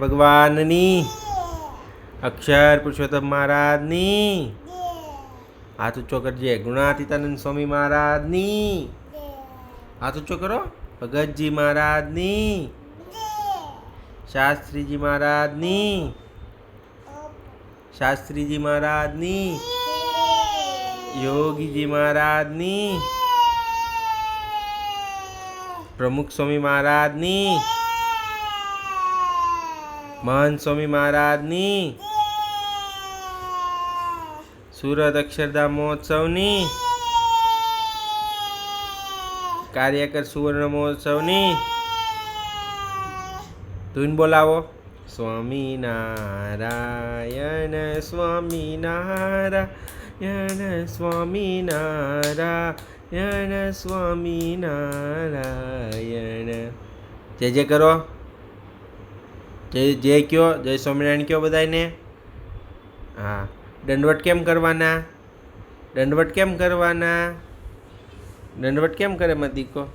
ભગવાનની, અક્ષર પુરુષોત્તમ મહારાજની, હાથ ઊંચો કરજે. ગુણાતીતાનંદ સ્વામી મહારાજની, હાથ ઊંચો કરો. ભગતજી મહારાજની, શાસ્ત્રીજી મહારાજની, શાસ્ત્રીજી મહારાજની, યોગીજી મહારાજની, પ્રમુખ સ્વામી મહારાજની, મહંત સ્વામી મહારાજની, સુરત અક્ષરધામ મહોત્સવની, કાર્યકર સુવર્ણ મહોત્સવની ધૂન બોલાવો. સ્વામિનારાયણ સ્વામિનારાયણ સ્વામિનારાયણ સ્વામિનારાયણ. જય કરો. જય કયો. જય સ્વામિનારાયણ કયો બધાને. હા, દંડવટ કેમ કરવાના? દંડવટ કેમ કરવાના? દંડવટ કેમ કરે મત દીકો?